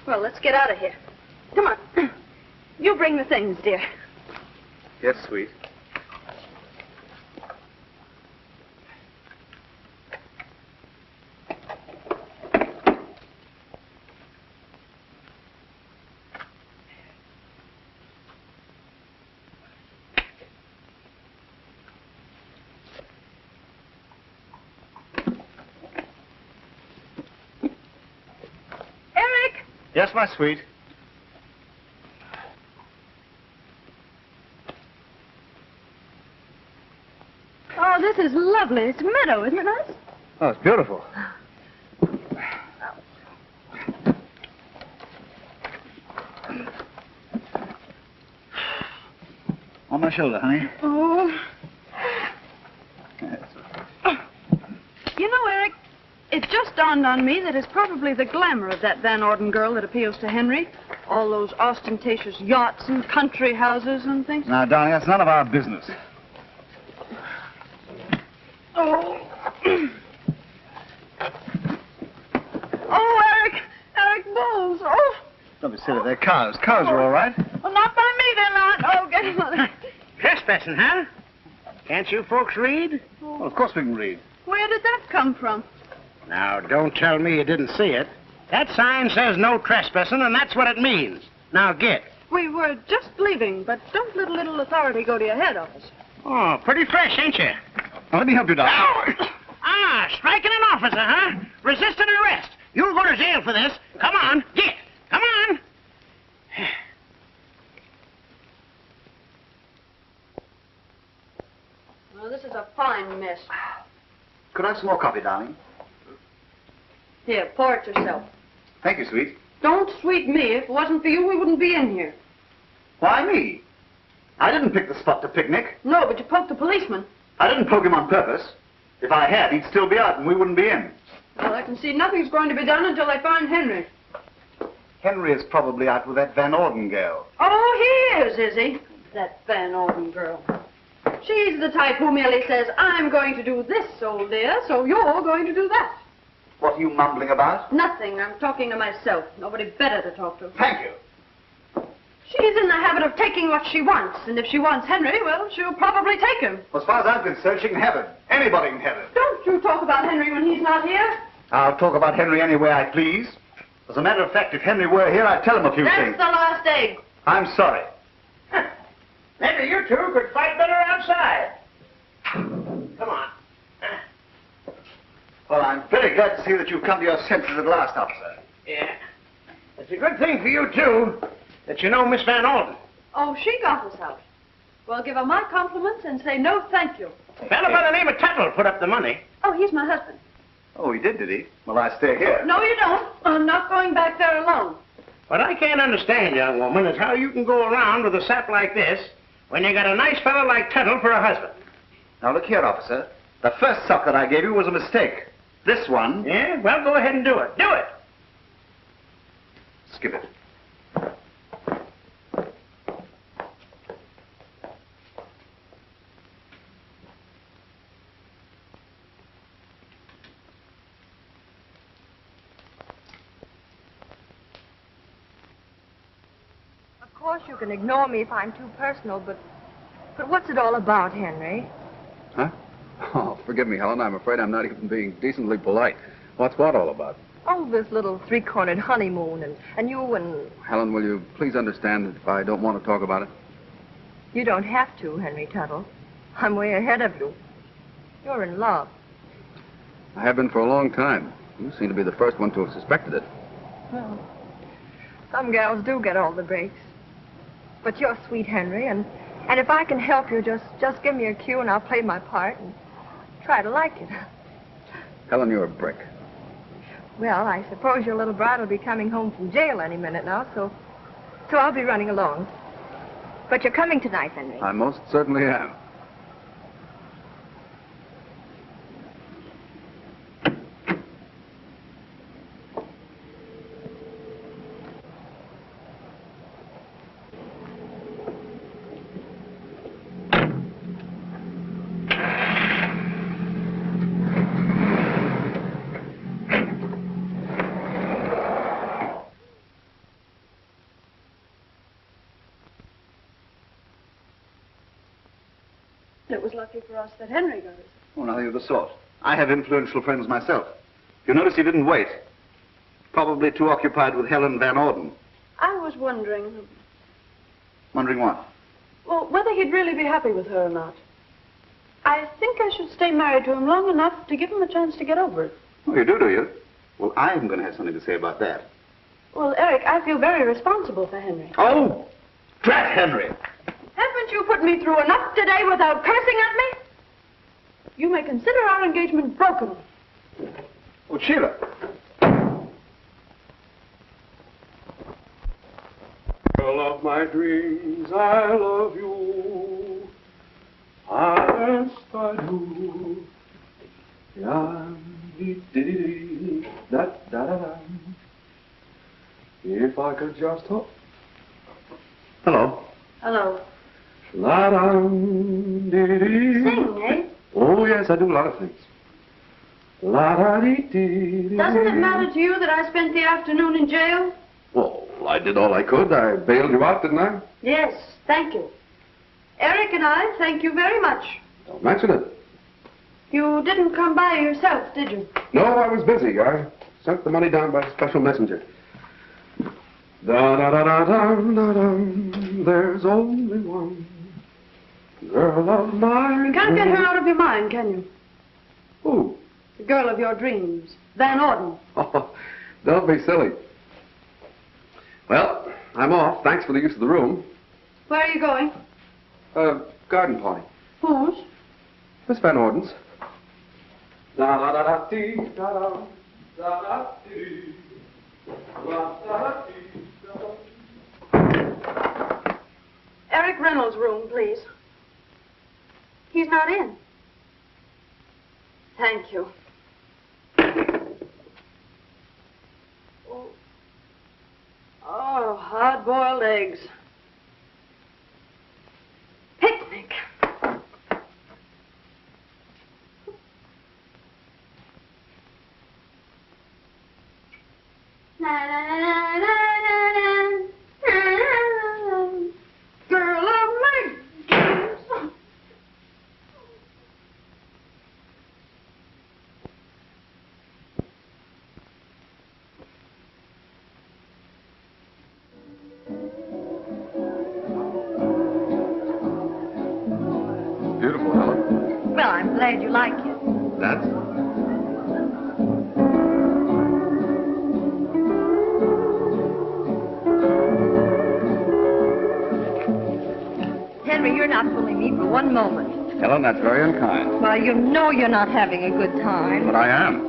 [SPEAKER 1] Well, let's get out of here. Come on. You bring the things, dear.
[SPEAKER 5] Yes, sweet.
[SPEAKER 1] Eric!
[SPEAKER 5] Yes, my sweet.
[SPEAKER 1] Oh, this is lovely. It's a meadow, isn't it nice?
[SPEAKER 5] Oh, it's beautiful. On my shoulder, honey.
[SPEAKER 1] Oh. You know, Eric, it just dawned on me that it's probably the glamour of that Van Orden girl that appeals to Henry. All those ostentatious yachts and country houses and things.
[SPEAKER 5] Now, darling, that's none of our business.
[SPEAKER 1] Oh. Oh, Eric Bulls. Oh.
[SPEAKER 5] Don't be silly. They're cows. Cows are all right.
[SPEAKER 1] Well, not by me, they're not. Oh, get him.
[SPEAKER 4] Trespassing, huh? Can't you folks read?
[SPEAKER 5] Well, of course we can read.
[SPEAKER 1] Where did that come from?
[SPEAKER 4] Now, don't tell me you didn't see it. That sign says no trespassing, and that's what it means. Now, get.
[SPEAKER 1] We were just leaving, but don't let a little authority go to your head, officer.
[SPEAKER 4] Oh, pretty fresh, ain't you?
[SPEAKER 5] Now, let me help you, darling.
[SPEAKER 4] Striking an officer, huh? Resisting arrest. You'll go to jail for this. Come on, get. Come on.
[SPEAKER 1] Well, this is a fine mess.
[SPEAKER 5] Could I have some more coffee, darling?
[SPEAKER 1] Here, pour it yourself.
[SPEAKER 5] Thank you, sweet.
[SPEAKER 1] Don't sweet me. If it wasn't for you, we wouldn't be in here.
[SPEAKER 5] Why me? I didn't pick the spot to picnic.
[SPEAKER 1] No, but you poked the policeman.
[SPEAKER 5] I didn't poke him on purpose. If I had, he'd still be out and we wouldn't be in.
[SPEAKER 1] Well, I can see nothing's going to be done until they find Henry.
[SPEAKER 5] Henry is probably out with that Van Orden girl.
[SPEAKER 1] Oh, he is he? That Van Orden girl. She's the type who merely says, I'm going to do this, old dear, so you're going to do that.
[SPEAKER 5] What are you mumbling about?
[SPEAKER 1] Nothing. I'm talking to myself. Nobody better to talk to.
[SPEAKER 5] Thank you.
[SPEAKER 1] She's in the habit of taking what she wants, and if she wants Henry, well, she'll probably take him.
[SPEAKER 5] As far as I'm concerned, she can have him. Anybody can have him.
[SPEAKER 1] Don't you talk about Henry when he's not here.
[SPEAKER 5] I'll talk about Henry any way I please. As a matter of fact, if Henry were here, I'd tell him a few
[SPEAKER 1] That's
[SPEAKER 5] things.
[SPEAKER 1] the last egg.
[SPEAKER 5] I'm sorry.
[SPEAKER 4] Maybe you two could fight better outside. Come on.
[SPEAKER 5] Well, I'm very glad to see that you've come to your senses at last, officer.
[SPEAKER 4] Yeah. It's a good thing for you, too, that you know Miss Van Orden.
[SPEAKER 1] Oh, she got us out. Well, give her my compliments and say no thank you.
[SPEAKER 4] A fellow by the name of Tuttle put up the money.
[SPEAKER 1] Oh, he's my husband.
[SPEAKER 5] Oh, he did he? Well, I stay here.
[SPEAKER 1] No, you don't. I'm not going back there alone.
[SPEAKER 4] What I can't understand, young woman, is how you can go around with a sap like this when you got a nice fellow like Tuttle for a husband.
[SPEAKER 5] Now, look here, officer. The first suck that I gave you was a mistake. This one...
[SPEAKER 4] Yeah? Well, go ahead and do it. Do it!
[SPEAKER 5] Skip it.
[SPEAKER 2] Of course, you can ignore me if I'm too personal, but what's it all about, Henry?
[SPEAKER 3] Huh? Oh, forgive me, Helen. I'm afraid I'm not even being decently polite. What's what all about?
[SPEAKER 2] Oh, this little three-cornered honeymoon, and you and...
[SPEAKER 3] Helen, will you please understand if I don't want to talk about it?
[SPEAKER 2] You don't have to, Henry Tuttle. I'm way ahead of you. You're in love.
[SPEAKER 3] I have been for a long time. You seem to be the first one to have suspected it.
[SPEAKER 2] Well, some gals do get all the breaks. But you're sweet, Henry, and if I can help you, just give me a cue and I'll play my part and try to like it.
[SPEAKER 3] Helen, you're a brick.
[SPEAKER 2] Well, I suppose your little bride will be coming home from jail any minute now, so I'll be running along. But you're coming tonight, Henry.
[SPEAKER 3] I most certainly am.
[SPEAKER 1] It was lucky for us that Henry got it.
[SPEAKER 3] Well, nothing of the sort. I have influential friends myself. You notice he didn't wait. Probably too occupied with Helen Van Orden.
[SPEAKER 1] I was wondering...
[SPEAKER 3] Wondering what?
[SPEAKER 1] Well, whether he'd really be happy with her or not. I think I should stay married to him long enough to give him a chance to get over it.
[SPEAKER 3] Oh, you do you? Well, I'm going to have something to say about that.
[SPEAKER 1] Well, Eric, I feel very responsible for Henry.
[SPEAKER 3] Oh, drat Henry!
[SPEAKER 1] Haven't you put me through enough today without cursing at me? You may consider our engagement broken.
[SPEAKER 3] Oh, Sheila.
[SPEAKER 8] Girl of my dreams, I love you. Yes, I do. Da-da-da. If I could just hope.
[SPEAKER 3] Hello.
[SPEAKER 1] Hello.
[SPEAKER 8] La-dum, dee-dee.
[SPEAKER 1] Sing, eh?
[SPEAKER 8] Oh, yes, I do a lot of things. La-da-dee-dee.
[SPEAKER 1] Doesn't it matter to you that I spent the afternoon in jail?
[SPEAKER 3] Well, I did all I could. I bailed you out, didn't I?
[SPEAKER 1] Yes, thank you. Eric and I thank you very much.
[SPEAKER 3] Don't mention it.
[SPEAKER 1] You didn't come by yourself, did you?
[SPEAKER 3] No, I was busy. I sent the money down by special messenger.
[SPEAKER 8] Da-da-da-da-dum-da-dum. There's only one girl of mine.
[SPEAKER 1] You can't get her out of your mind, can you?
[SPEAKER 3] Who?
[SPEAKER 1] The girl of your dreams, Van Orden.
[SPEAKER 3] Oh, don't be silly. Well, I'm off. Thanks for the use of the room.
[SPEAKER 1] Where are you going?
[SPEAKER 3] Garden party.
[SPEAKER 1] Whose?
[SPEAKER 3] Miss Van Orden's.
[SPEAKER 8] Da-da-da-da-dee-da-dum. Da-da-dee. Da-da-dee.
[SPEAKER 1] Eric Reynolds' room, please. He's not in. Thank you. Oh, hard-boiled eggs. Picnic. Girl of my dreams.
[SPEAKER 3] Beautiful, Helen.
[SPEAKER 2] Well, I'm glad you like it.
[SPEAKER 3] That's...
[SPEAKER 2] Henry, you're not fooling me for one moment.
[SPEAKER 3] Helen, that's very unkind.
[SPEAKER 2] Well, you know you're not having a good time.
[SPEAKER 3] But I am.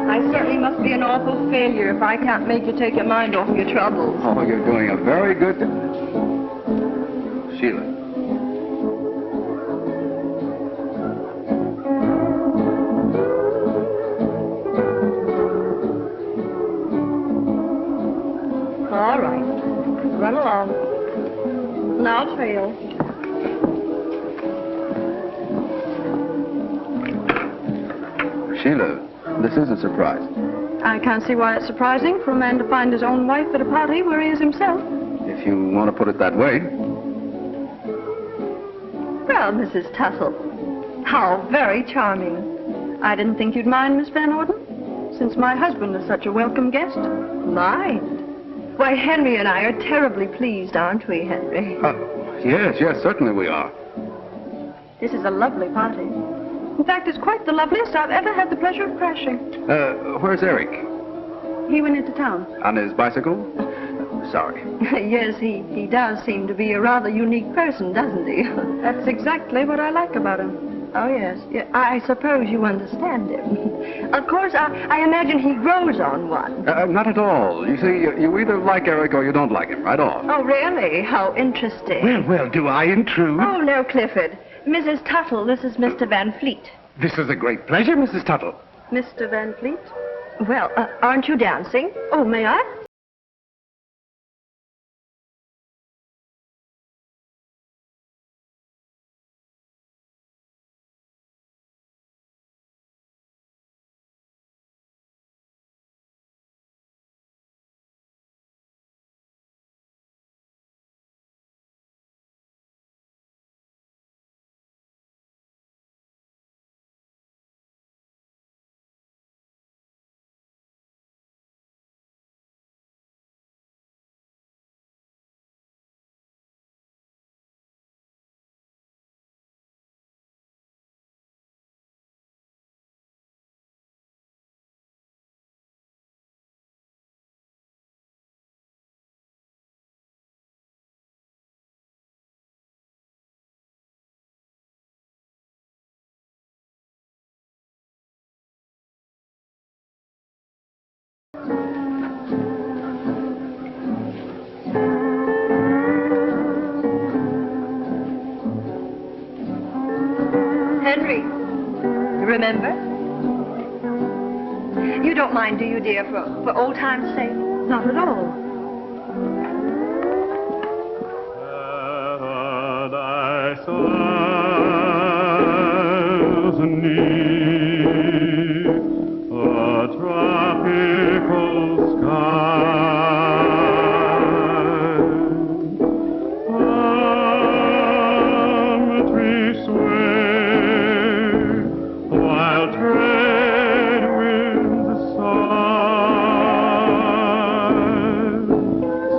[SPEAKER 2] I certainly must be an awful failure if I can't make you take your mind off your troubles.
[SPEAKER 3] Oh, you're doing a very good... Sheila.
[SPEAKER 2] All right. Run along. And I'll trail.
[SPEAKER 3] Sheila, this is a surprise.
[SPEAKER 1] I can't see why it's surprising for a man to find his own wife at a party where he is himself.
[SPEAKER 3] If you want to put it that way.
[SPEAKER 2] Well, Mrs. Tussle, how very charming.
[SPEAKER 1] I didn't think you'd mind, Miss Van Orden, since my husband is such a welcome guest.
[SPEAKER 2] Mind? Why, Henry and I are terribly pleased, aren't we, Henry?
[SPEAKER 3] Yes, certainly we are.
[SPEAKER 1] This is a lovely party. In fact, it's quite the loveliest I've ever had the pleasure of crashing.
[SPEAKER 3] Where's Eric?
[SPEAKER 1] He went into town.
[SPEAKER 3] On his bicycle? Sorry.
[SPEAKER 2] Yes, he does seem to be a rather unique person, doesn't he?
[SPEAKER 1] That's exactly what I like about him.
[SPEAKER 2] Oh, yes. Yeah, I suppose you understand him. Of course, I imagine he grows on one.
[SPEAKER 3] Not at all. You see, you either like Eric or you don't like him, right off.
[SPEAKER 2] Oh, really? How interesting.
[SPEAKER 5] Well, do I intrude?
[SPEAKER 2] Oh, no, Clifford. Mrs. Tuttle, this is Mr. Van Fleet.
[SPEAKER 5] This is a great pleasure, Mrs. Tuttle.
[SPEAKER 1] Mr. Van Fleet?
[SPEAKER 2] Well, aren't you dancing?
[SPEAKER 1] Oh, may I?
[SPEAKER 2] dear, for old time's sake?
[SPEAKER 1] Not at all.
[SPEAKER 8] Paradise lies beneath a tropical sky. Palm trees sway while trade winds sigh.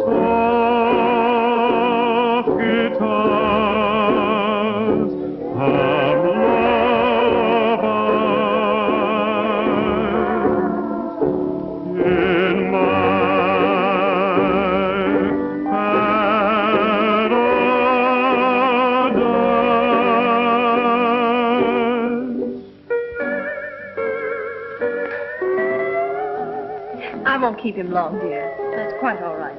[SPEAKER 8] Soft guitars have lullabies in my paradise.
[SPEAKER 2] I won't keep him long, dear.
[SPEAKER 1] That's quite all right.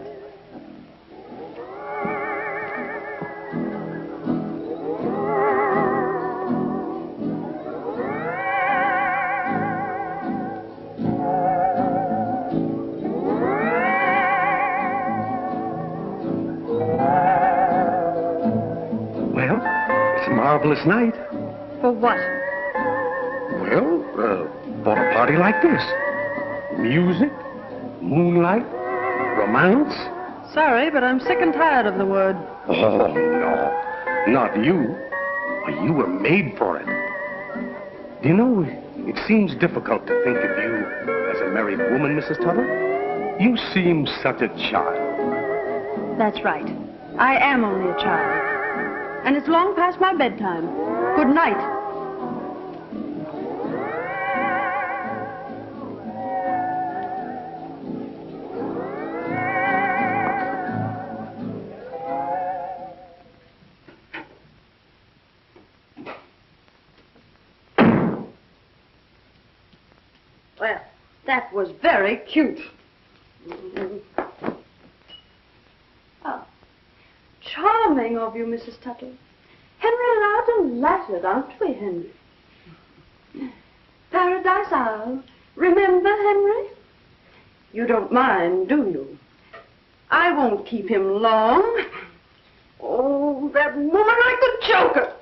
[SPEAKER 8] Well, it's a marvelous night.
[SPEAKER 1] For what?
[SPEAKER 8] Well, for a party like this. Music, moonlight, romance.
[SPEAKER 1] Sorry, but I'm sick and tired of the word.
[SPEAKER 8] Oh, no, not you. Why, you were made for it. Do you know, it seems difficult to think of you as a married woman, Mrs. Tuttle. You seem such a child.
[SPEAKER 1] That's right. I am only a child. And it's long past my bedtime. Good night. Well, that was very cute. Oh, charming of you, Mrs. Tuttle. Henry and I are delighted, aren't we, Henry? Paradise Isle. Remember, Henry? You don't mind, do you? I won't keep him long. Oh, that woman like the Joker.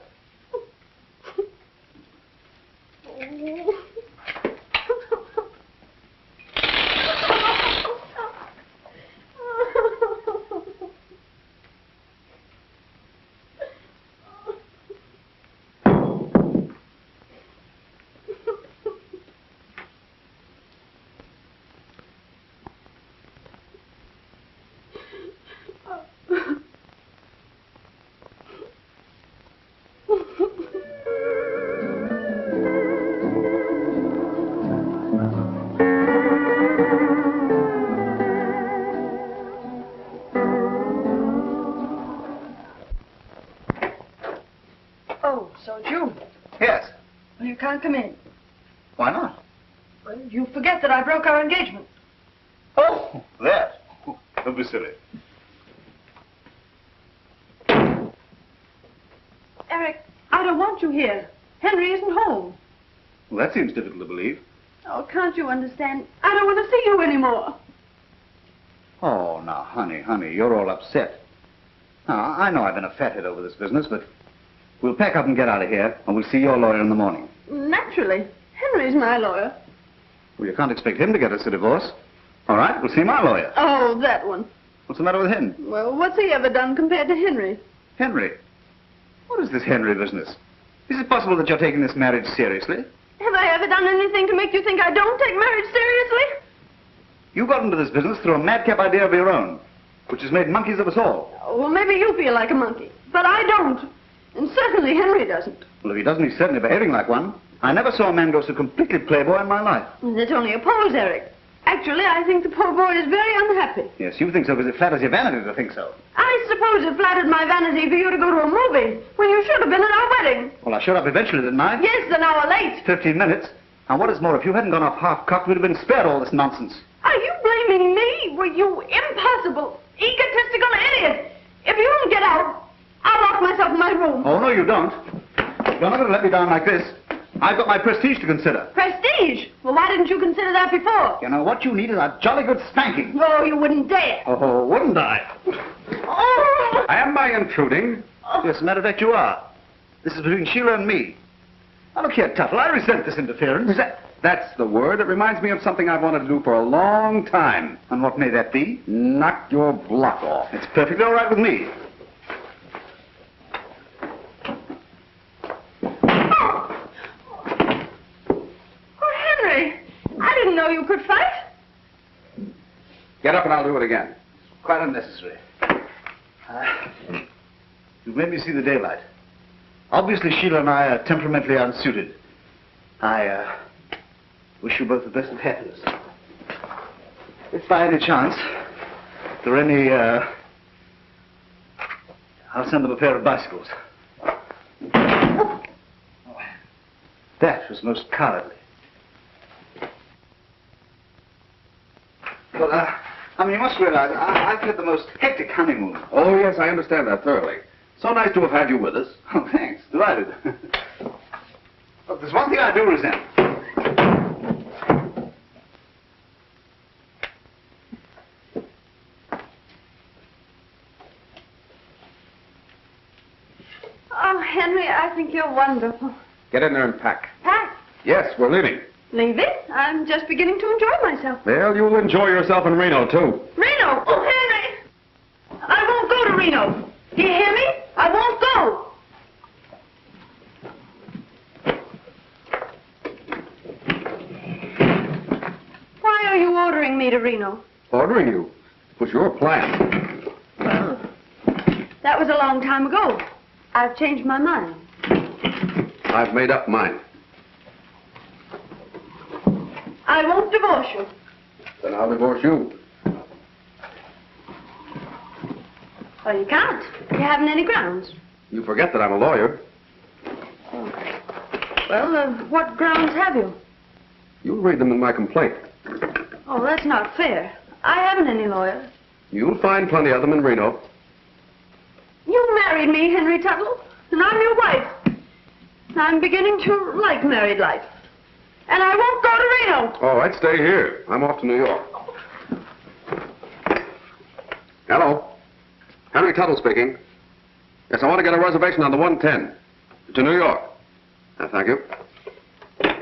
[SPEAKER 1] Oh, so it's you.
[SPEAKER 5] Yes.
[SPEAKER 1] Well, you can't come in.
[SPEAKER 5] Why not?
[SPEAKER 1] Well, you forget that I broke our engagement.
[SPEAKER 5] Oh, that. Don't be silly.
[SPEAKER 1] Eric, I don't want you here. Henry isn't home.
[SPEAKER 5] Well, that seems difficult to believe.
[SPEAKER 1] Oh, can't you understand? I don't want to see you anymore.
[SPEAKER 5] Oh, now, honey, you're all upset. Now, I know I've been a fathead over this business, but we'll pack up and get out of here, and we'll see your lawyer in the morning.
[SPEAKER 1] Naturally. Henry's my lawyer.
[SPEAKER 5] Well, you can't expect him to get us a divorce. All right, we'll see my lawyer.
[SPEAKER 1] Oh, that one.
[SPEAKER 5] What's the matter with him?
[SPEAKER 1] Well, what's he ever done compared to Henry?
[SPEAKER 5] Henry? What is this Henry business? Is it possible that you're taking this marriage seriously?
[SPEAKER 1] Have I ever done anything to make you think I don't take marriage seriously?
[SPEAKER 5] You got into this business through a madcap idea of your own, which has made monkeys of us all.
[SPEAKER 1] Oh, well, maybe you feel like a monkey, but I don't. And certainly Henry doesn't.
[SPEAKER 5] Well, if he doesn't, he's certainly behaving like one. I never saw a man go so completely playboy in my life.
[SPEAKER 1] That's only a pose, Eric. Actually, I think the poor boy is very unhappy.
[SPEAKER 5] Yes, you think so because it flatters your vanity to think so.
[SPEAKER 1] I suppose it flattered my vanity for you to go to a movie when you should have been at our wedding.
[SPEAKER 5] Well, I showed up eventually, didn't I?
[SPEAKER 1] Yes, an hour late.
[SPEAKER 5] 15 minutes. And what is more, if you hadn't gone off half-cocked, we'd have been spared all this nonsense.
[SPEAKER 1] Are you blaming me? Well, you impossible, egotistical idiot. If you don't get out, I'll lock myself in my room.
[SPEAKER 5] Oh, no, you don't. You're not going to let me down like this. I've got my prestige to consider.
[SPEAKER 1] Prestige? Well, why didn't you consider that before?
[SPEAKER 5] You know, what you need is a jolly good spanking.
[SPEAKER 1] No, you wouldn't dare.
[SPEAKER 5] Oh, wouldn't I?
[SPEAKER 1] Oh!
[SPEAKER 3] Am I intruding?
[SPEAKER 5] Yes, as a matter of fact, you are. This is between Sheila and me. Now, look here, Tuttle, I resent this interference.
[SPEAKER 3] That's the word. It reminds me of something I've wanted to do for a long time.
[SPEAKER 5] And what may that be?
[SPEAKER 3] Knock your block off.
[SPEAKER 5] It's perfectly all right with me.
[SPEAKER 1] Oh, Henry, I didn't know you could fight.
[SPEAKER 3] Get up and I'll do it again.
[SPEAKER 5] Quite unnecessary. You've made me see the daylight. Obviously, Sheila and I are temperamentally unsuited. I wish you both the best of happiness. If by any chance there are any, I'll send them a pair of bicycles. That was most cowardly. Well, I mean, you must realize, I've had the most hectic honeymoon.
[SPEAKER 3] Oh, yes, I understand that thoroughly. So nice to have had you with us.
[SPEAKER 5] Oh, thanks. Delighted. Look, there's one thing I do resent.
[SPEAKER 1] Oh, Henry, I think you're wonderful.
[SPEAKER 3] Get in there and pack.
[SPEAKER 1] Pack?
[SPEAKER 3] Yes, we're leaving.
[SPEAKER 1] Leaving? I'm just beginning to enjoy myself.
[SPEAKER 3] Well, you'll enjoy yourself in Reno, too.
[SPEAKER 1] Reno! Oh, Henry! I won't go to Reno. Do you hear me? I won't go. Why are you ordering me to Reno?
[SPEAKER 3] Ordering you? It was your plan.
[SPEAKER 1] Well, that was a long time ago. I've changed my mind.
[SPEAKER 3] I've made up mine.
[SPEAKER 1] I won't divorce you.
[SPEAKER 3] Then I'll divorce you.
[SPEAKER 1] Well, you can't. You haven't any grounds.
[SPEAKER 3] You forget that I'm a lawyer.
[SPEAKER 1] Well, what grounds have you?
[SPEAKER 3] You'll read them in my complaint.
[SPEAKER 1] Oh, that's not fair. I haven't any lawyer.
[SPEAKER 3] You'll find plenty of them in Reno.
[SPEAKER 1] You married me, Henry Tuttle, and I'm your wife. I'm beginning to like married life. And I won't go to Reno.
[SPEAKER 3] Oh, I'd stay here. I'm off to New York. Hello. Henry Tuttle speaking. Yes, I want to get a reservation on the 110 to New York. Thank you.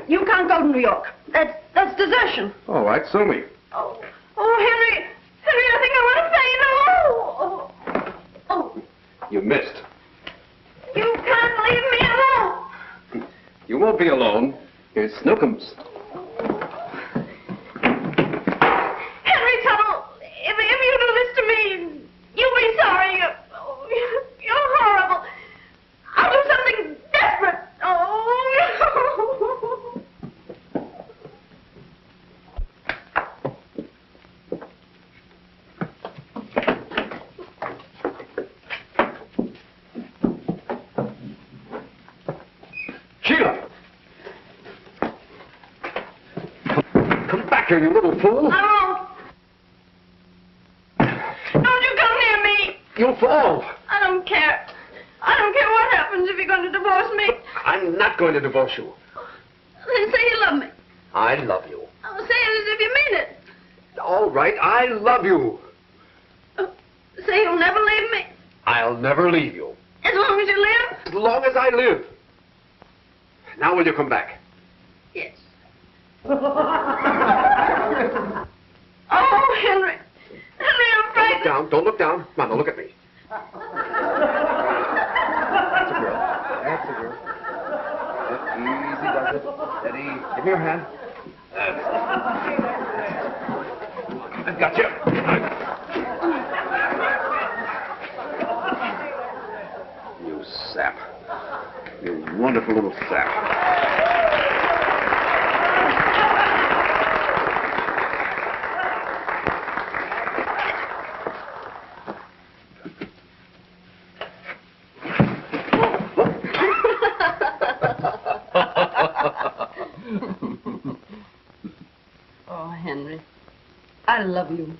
[SPEAKER 1] You can't go to New York. That's desertion.
[SPEAKER 3] All right, sue me.
[SPEAKER 1] Oh, Henry. Henry, I think I want to faint. Oh.
[SPEAKER 3] You missed.
[SPEAKER 1] You can't leave me alone.
[SPEAKER 3] You won't be alone. Here's Snookums.
[SPEAKER 1] Henry Tuttle, if you do this to me, you'll be sorry. You're horrible. I'll do something desperate. Oh.
[SPEAKER 3] Sheila! Come back here, you little fool.
[SPEAKER 1] I won't. Don't you come near me.
[SPEAKER 3] You'll fall.
[SPEAKER 1] I don't care. I don't care what happens if you're going to divorce me.
[SPEAKER 3] I'm not going to divorce you.
[SPEAKER 1] Then say you love me.
[SPEAKER 3] I love you.
[SPEAKER 1] I'll say it as if you mean it.
[SPEAKER 3] All right, I love you.
[SPEAKER 1] Say you'll never leave me.
[SPEAKER 3] I'll never leave you.
[SPEAKER 1] As long as you live.
[SPEAKER 3] As long as I live. Now will you come back?
[SPEAKER 1] Yes. Oh, Henry. Henry, I'm
[SPEAKER 3] Don't look
[SPEAKER 1] frightened.
[SPEAKER 3] down. Don't look down. Come on, now look at me. That's a girl. That's a girl. Easy does it. Steady. Give me your hand. I've got you. You sap. You wonderful little sap.
[SPEAKER 1] Oh, Henry, I love you.